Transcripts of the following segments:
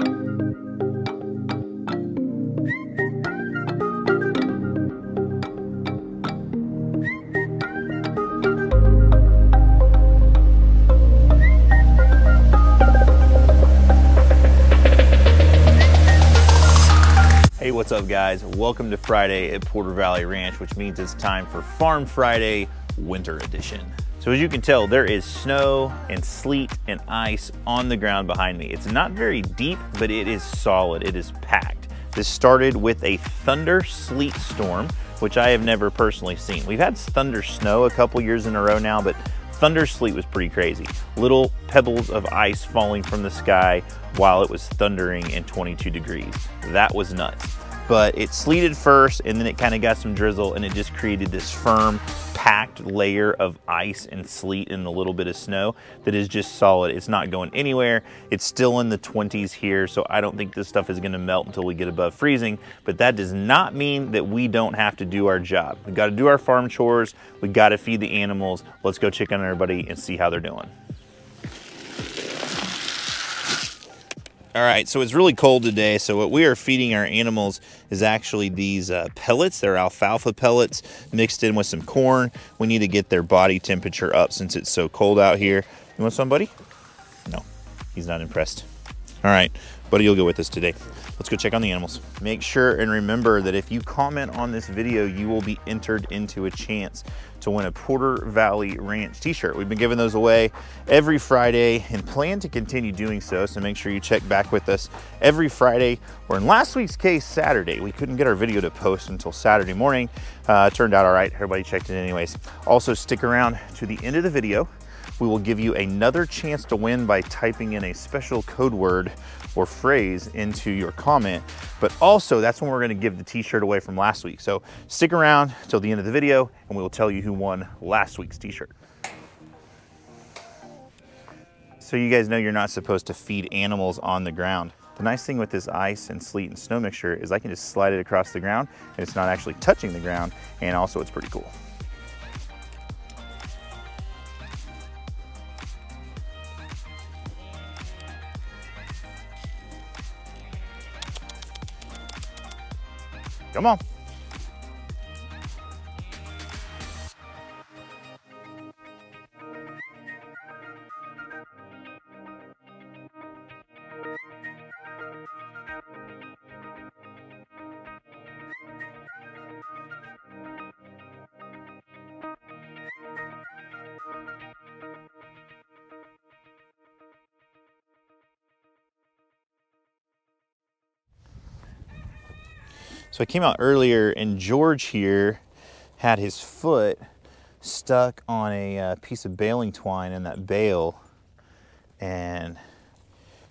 Hey, what's up guys? Welcome to Friday at Porter Valley Ranch, which means it's time for Farm Friday Winter Edition. So as you can tell, there is snow and sleet and ice on the ground behind me. It's not very deep, but it is solid, it is packed. This started with a thunder sleet storm, which I have never personally seen. We've had thunder snow a couple years in a row now, but thunder sleet was pretty crazy. Little pebbles of ice falling from the sky while it was thundering and 22 degrees. That was nuts. But it sleeted first and then it kind of got some drizzle and it just created this firm, packed layer of ice and sleet and a little bit of snow that is just solid. It's not going anywhere. It's still in the 20s here, so I don't think this stuff is gonna melt until we get above freezing, but that does not mean that we don't have to do our job. We gotta do our farm chores, we gotta feed the animals. Let's go check on everybody and see how they're doing. All right, so it's really cold today, so what we are feeding our animals is actually these pellets. They're alfalfa pellets mixed in with some corn. We need to get their body temperature up since it's so cold out here. You want some, buddy? No, he's not impressed. All right, buddy, you'll go with us today. Let's go check on the animals. Make sure and remember that if you comment on this video, you will be entered into a chance to win a Porter Valley Ranch t-shirt. We've been giving those away every Friday and plan to continue doing so, so make sure you check back with us every Friday, or in last week's case, Saturday. We couldn't get our video to post until Saturday morning. Turned out all right, everybody checked it anyways. Also, stick around to the end of the video. We will give you another chance to win by typing in a special code word or phrase into your comment, but also that's when we're gonna give the t-shirt away from last week. So stick around till the end of the video and we will tell you who won last week's t-shirt. So you guys know you're not supposed to feed animals on the ground. The nice thing with this ice and sleet and snow mixture is I can just slide it across the ground and it's not actually touching the ground, and also it's pretty cool. Come on. So I came out earlier and George here had his foot stuck on a piece of baling twine in that bale. And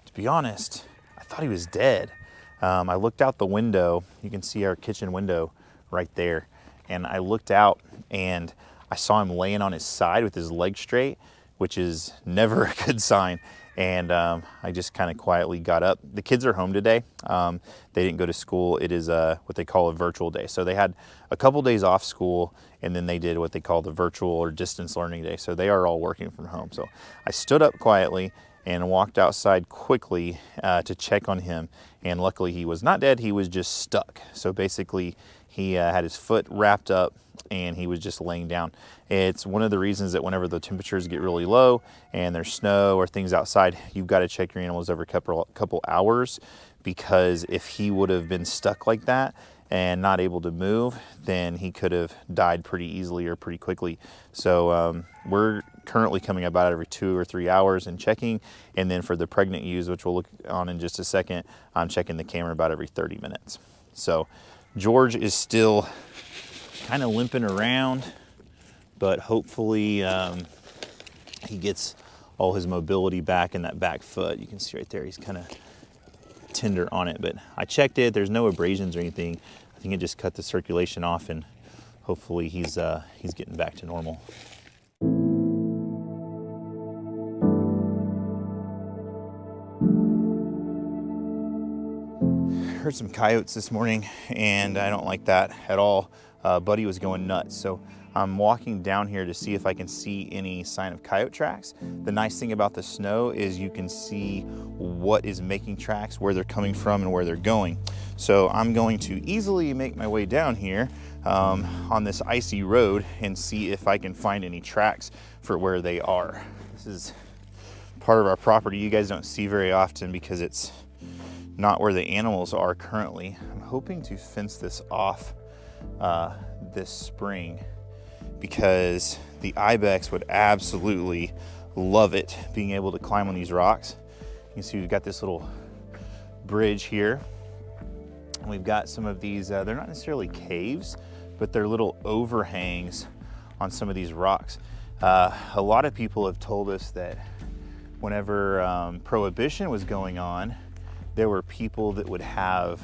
to be honest, I thought he was dead. I looked out the window, you can see our kitchen window right there. And I looked out and I saw him laying on his side with his leg straight, which is never a good sign. And I just kind of quietly got up. The kids are home today. They didn't go to school. It is what they call a virtual day. So they had a couple days off school and then they did what they call the virtual or distance learning day. So they are all working from home. So I stood up quietly and walked outside quickly to check on him. And luckily he was not dead, he was just stuck. So basically he had his foot wrapped up and he was just laying down. It's one of the reasons that whenever the temperatures get really low and there's snow or things outside, you've got to check your animals every couple hours, because if he would have been stuck like that and not able to move, then he could have died pretty easily or pretty quickly. So we're currently coming about every 2 or 3 hours and checking. And then for the pregnant ewes, which we'll look on in just a second, I'm checking the camera about every 30 minutes. So George is still kind of limping around, but hopefully he gets all his mobility back in that back foot. You can see right there, he's kind of tender on it, but I checked it. There's no abrasions or anything. I think it just cut the circulation off, and hopefully he's getting back to normal. Heard some coyotes this morning, and I don't like that at all. Buddy was going nuts. So I'm walking down here to see if I can see any sign of coyote tracks. The nice thing about the snow is you can see what is making tracks, where they're coming from and where they're going. So I'm going to easily make my way down here on this icy road and see if I can find any tracks for where they are. This is part of our property you guys don't see very often because it's not where the animals are currently. I'm hoping to fence this off this spring because the Ibex would absolutely love it being able to climb on these rocks. You can see we've got this little bridge here, and we've got some of these, they're not necessarily caves, but they're little overhangs on some of these rocks. A lot of people have told us that whenever Prohibition was going on, there were people that would have,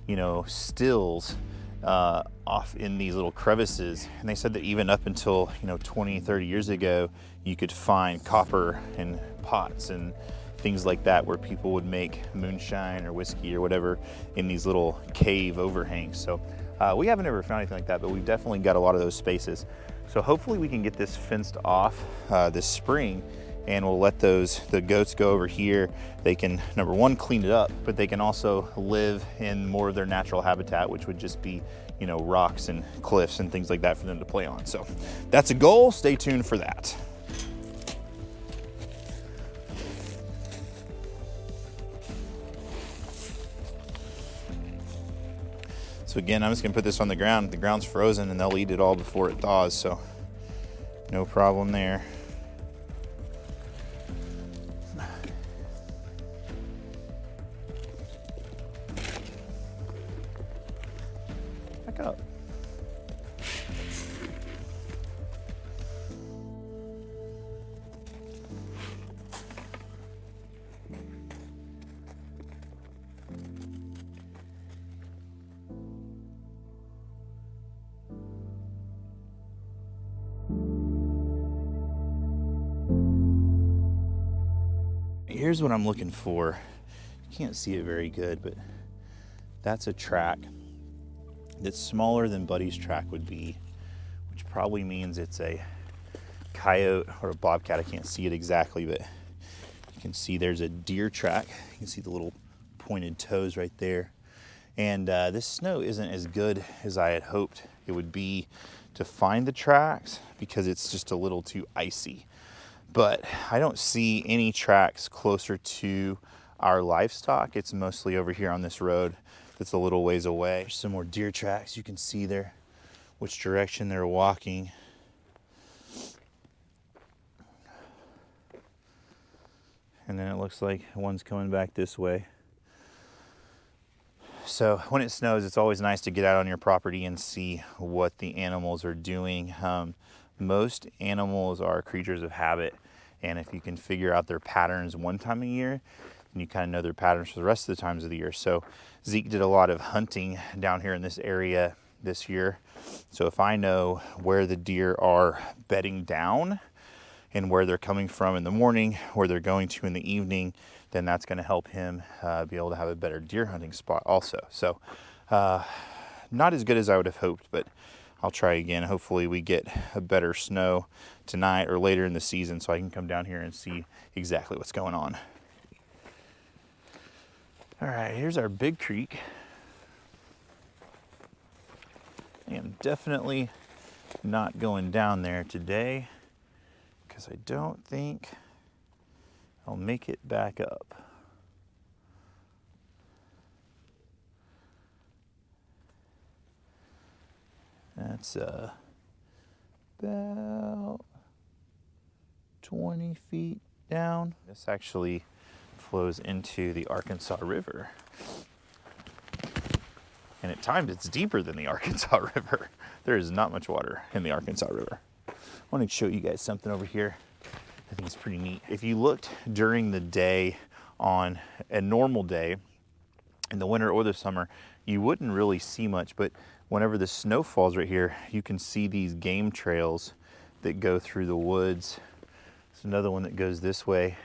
you know, stills off in these little crevices. And they said that even up until, 20, 30 years ago, you could find copper in pots and things like that where people would make moonshine or whiskey or whatever in these little cave overhangs. So we haven't ever found anything like that, but we've definitely got a lot of those spaces. So hopefully we can get this fenced off this spring, and we'll let the goats go over here. They can, number one, clean it up, but they can also live in more of their natural habitat, which would just be, rocks and cliffs and things like that for them to play on. So that's a goal. Stay tuned for that. So again, I'm just gonna put this on the ground. The ground's frozen and they'll eat it all before it thaws, so no problem there. Back up. Here's what I'm looking for. You can't see it very good, but that's a track that's smaller than Buddy's track would be, which probably means it's a coyote or a bobcat. I can't see it exactly, but you can see there's a deer track. You can see the little pointed toes right there. And this snow isn't as good as I had hoped it would be to find the tracks because it's just a little too icy. But I don't see any tracks closer to our livestock. It's mostly over here on this road that's a little ways away. There's some more deer tracks. You can see there which direction they're walking. And then it looks like one's coming back this way. So when it snows, it's always nice to get out on your property and see what the animals are doing. Most animals are creatures of habit, and if you can figure out their patterns one time a year, then you kind of know their patterns for the rest of the times of the year. So Zeke did a lot of hunting down here in this area this year. So if I know where the deer are bedding down and where they're coming from in the morning, where they're going to in the evening, then that's going to help him be able to have a better deer hunting spot also. So not as good as I would have hoped, but I'll try again. Hopefully we get a better snow tonight or later in the season so I can come down here and see exactly what's going on. All right, here's our big creek. I am definitely not going down there today because I don't think I'll make it back up. That's about 20 feet down. This actually flows into the Arkansas River. And at times it's deeper than the Arkansas River. There is not much water in the Arkansas River. I want to show you guys something over here. I think it's pretty neat. If you looked during the day on a normal day in the winter or the summer, you wouldn't really see much, but whenever the snow falls right here, you can see these game trails that go through the woods. There's another one that goes this way,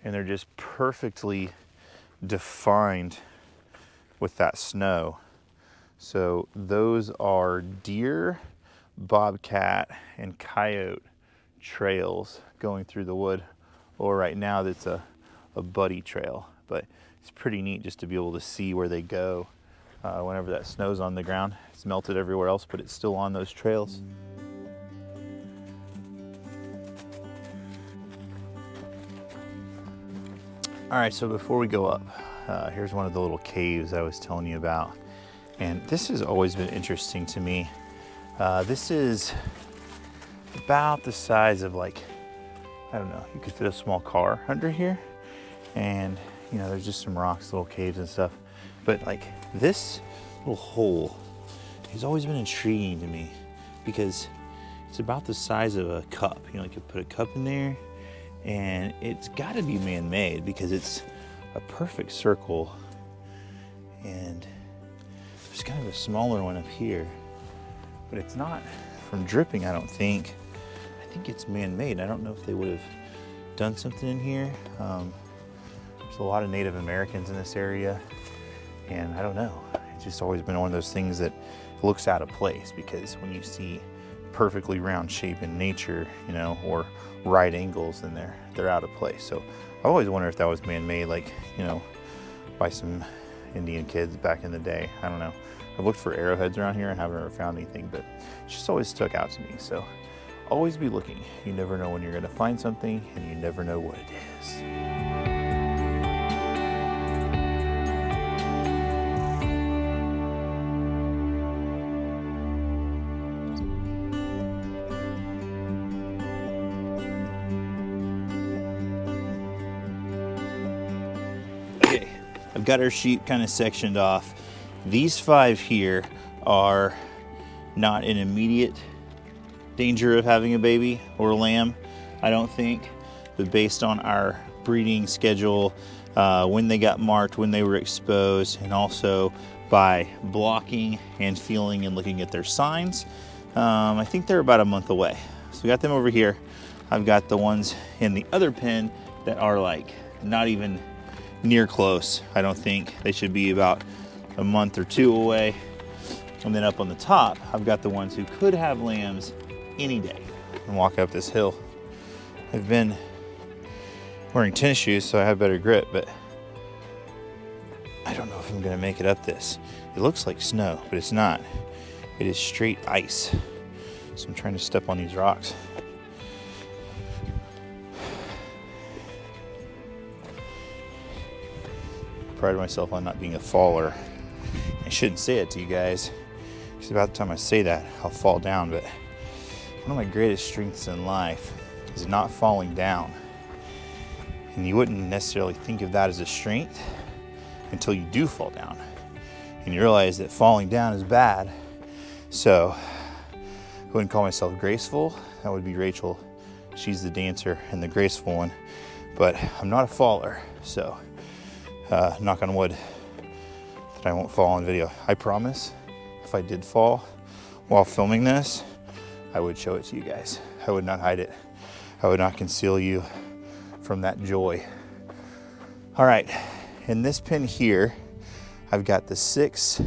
and they're just perfectly defined with that snow. So those are deer, bobcat, and coyote trails going through the wood. Or right now that's a buddy trail, but it's pretty neat just to be able to see where they go whenever that snow's on the ground. It's melted everywhere else, but it's still on those trails. All right, so before we go up, here's one of the little caves I was telling you about. And this has always been interesting to me. This is about the size of, like, I don't know, you could fit a small car under here. And, you know, there's just some rocks, little caves and stuff. But like this little hole has always been intriguing to me because it's about the size of a cup. You know, you could put a cup in there, and it's got to be man-made because it's a perfect circle. And there's kind of a smaller one up here, but it's not from dripping, I don't think. I think it's man-made. I don't know if they would have done something in here. There's a lot of Native Americans in this area, and I don't know. It's just always been one of those things that looks out of place, because when you see perfectly round shape in nature, you know, or right angles, then they're out of place. So I always wonder if that was man-made, like, you know, by some Indian kids back in the day. I don't know. I've looked for arrowheads around here and haven't ever found anything, but it just always stuck out to me. So always be looking. You never know when you're going to find something, and you never know what it is. Okay, I've got our sheep kind of sectioned off. These 5 here are not in immediate danger of having a baby or a lamb, I don't think, but based on our breeding schedule, when they got marked, when they were exposed, and also by blocking and feeling and looking at their signs, I think they're about a month away. So we got them over here. I've got the ones in the other pen that are like not even near close. I don't think. They should be about a month or 2 away. And then up on the top, I've got the ones who could have lambs any day. And walk up this hill. I've been wearing tennis shoes, so I have better grip, but I don't know if I'm gonna make it up this. It looks like snow, but it's not. It is straight ice. So I'm trying to step on these rocks. Pride myself on not being a faller. I shouldn't say it to you guys, because about the time I say that, I'll fall down. But one of my greatest strengths in life is not falling down. And you wouldn't necessarily think of that as a strength until you do fall down. And you realize that falling down is bad. So I wouldn't call myself graceful. That would be Rachel. She's the dancer and the graceful one. But I'm not a faller, so knock on wood that I won't fall on video. I promise if I did fall while filming this, I would show it to you guys. I would not hide it. I would not conceal you from that joy. All right, in this pin here, I've got the 6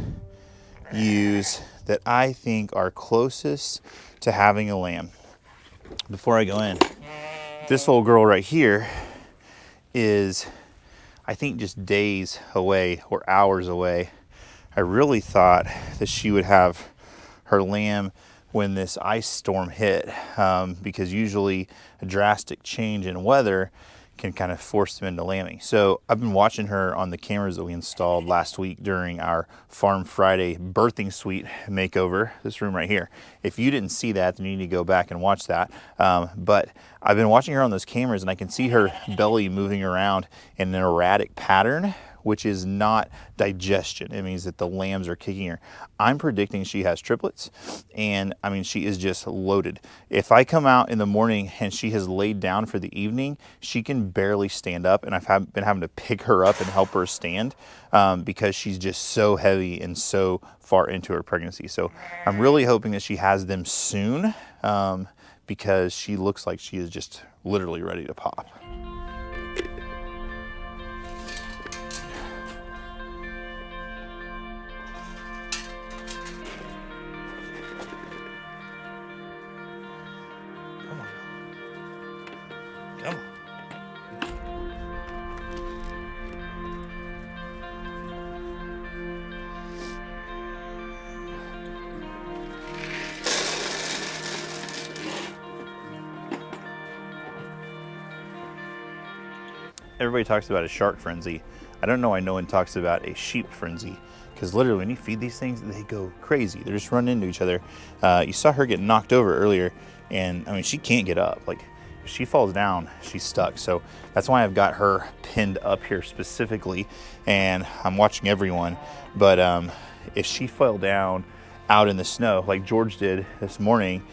ewes that I think are closest to having a lamb. Before I go in, this little girl right here is, I think, just days away or hours away. I really thought that she would have her lamb when this ice storm hit, because usually a drastic change in weather can kind of force them into lambing. So I've been watching her on the cameras that we installed last week during our Farm Friday birthing suite makeover, this room right here. If you didn't see that, then you need to go back and watch that. But I've been watching her on those cameras, and I can see her belly moving around in an erratic pattern, which is not digestion. It means that the lambs are kicking her. I'm predicting she has triplets, and I mean, she is just loaded. If I come out in the morning and she has laid down for the evening, she can barely stand up, and I've been having to pick her up and help her stand because she's just so heavy and so far into her pregnancy. So I'm really hoping that she has them soon because she looks like she is just literally ready to pop. everybody talks about a shark frenzy. I don't know why no one talks about a sheep frenzy, because literally when you feed these things, they go crazy. They're just running into each other. You saw her get knocked over earlier, and I mean, she can't get up. Like, if she falls down, she's stuck. So that's why I've got her pinned up here specifically, and I'm watching everyone. But if she fell down out in the snow, like George did this morning,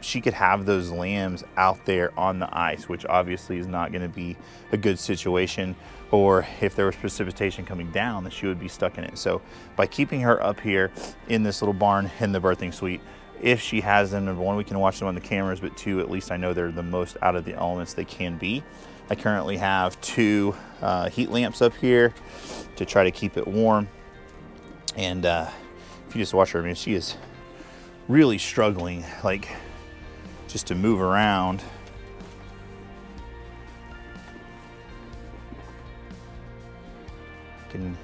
she could have those lambs out there on the ice, which obviously is not going to be a good situation. Or if there was precipitation coming down, then she would be stuck in it. So by keeping her up here in this little barn in the birthing suite, if she has them, number one, we can watch them on the cameras, but two, at least I know they're the most out of the elements they can be. I currently have 2 heat lamps up here to try to keep it warm. And if you just watch her, I mean, she is really struggling, like, just to move around. You can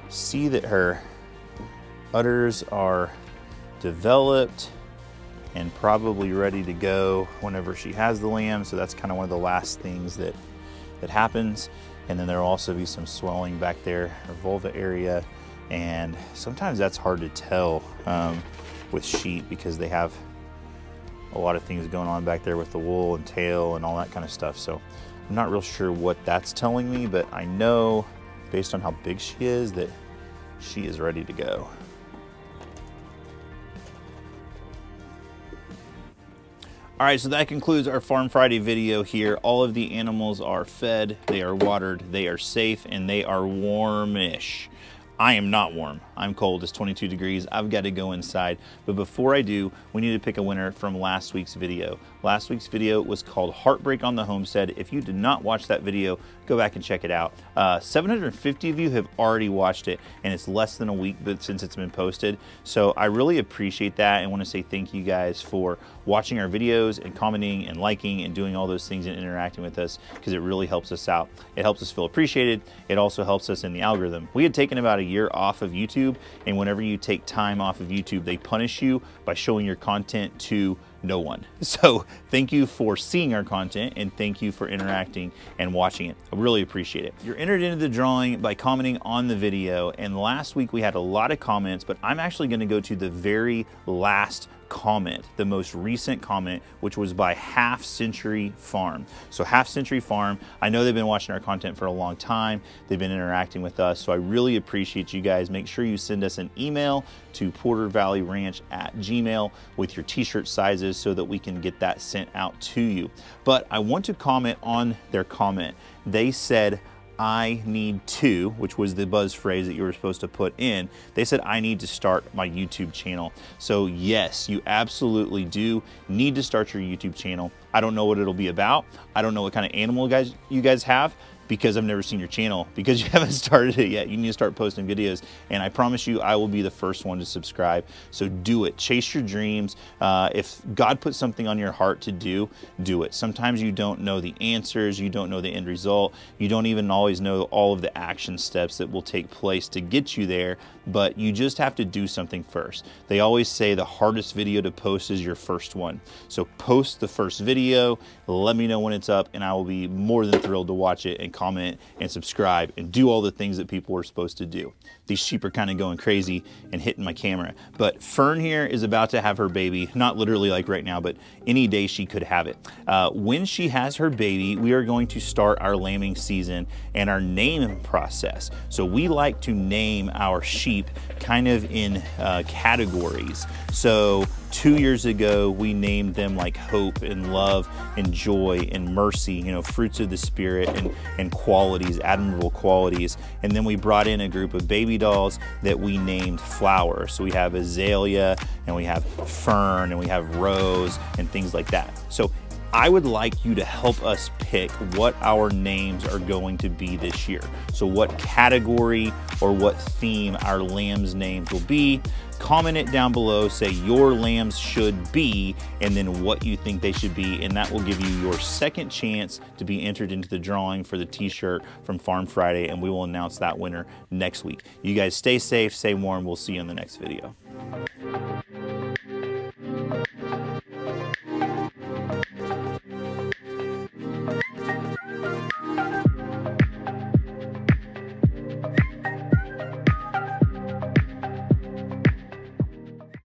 see that her udders are developed and probably ready to go whenever she has the lamb. So that's kind of one of the last things that happens. And then there will also be some swelling back there, her vulva area. And sometimes that's hard to tell with sheep, because they have a lot of things going on back there with the wool and tail and all that kind of stuff. So I'm not real sure what that's telling me, but I know based on how big she is that she is ready to go. All right, so that concludes our Farm Friday video here. All of the animals are fed, they are watered, they are safe, and they are warmish. I am not warm. I'm cold. It's 22 degrees. I've got to go inside. But before I do, we need to pick a winner from last week's video. Last week's video was called Heartbreak on the Homestead. If you did not watch that video, go back and check it out. 750 of you have already watched it, and it's less than a week since it's been posted. So I really appreciate that and want to say thank you guys for watching our videos and commenting and liking and doing all those things and interacting with us, because it really helps us out. It helps us feel appreciated. It also helps us in the algorithm. We had taken about a year off of YouTube, and whenever you take time off of YouTube, they punish you by showing your content to no one. So thank you for seeing our content, and thank you for interacting and watching it. I really appreciate it. You're entered into the drawing by commenting on the video, and last week we had a lot of comments, but I'm actually going to go to the very last comment, the most recent comment, which was by Half Century Farm. So Half Century Farm, I know they've been watching our content for a long time. They've been interacting with us, so I really appreciate you guys. Make sure you send us an email to portervalleyranch@gmail with your t-shirt sizes so that we can get that sent out to you. But I want to comment on their comment. They said, I need to, which was the buzz phrase that you were supposed to put in. They said, I need to start my YouTube channel. So yes, you absolutely do need to start your YouTube channel. I don't know what it'll be about. I don't know what kind of animal you guys have, because I've never seen your channel, because you haven't started it yet. You need to start posting videos, and I promise you I will be the first one to subscribe. So do it. Chase your dreams. If God puts something on your heart to do, do it. Sometimes you don't know the answers, you don't know the end result, you don't even always know all of the action steps that will take place to get you there, but you just have to do something first. They always say the hardest video to post is your first one. So post the first video, let me know when it's up, and I will be more than thrilled to watch it and comment and subscribe and do all the things that people are supposed to do. These sheep are kind of going crazy and hitting my camera. But Fern here is about to have her baby, not literally like right now, but any day she could have it. When she has her baby, we are going to start our lambing season and our naming process. So we like to name our sheep kind of in categories. So 2 years ago, we named them like hope and love and joy and mercy, you know, fruits of the spirit and qualities, admirable qualities. And then we brought in a group of baby dolls that we named flowers. So we have azalea, and we have fern, and we have rose, and things like that. So I would like you to help us pick what our names are going to be this year. So what category or what theme our lambs' names will be. Comment it down below, say your lambs should be, and then what you think they should be, and that will give you your second chance to be entered into the drawing for the t-shirt from Farm Friday, and we will announce that winner next week. You guys stay safe, stay warm. We'll see you in the next video.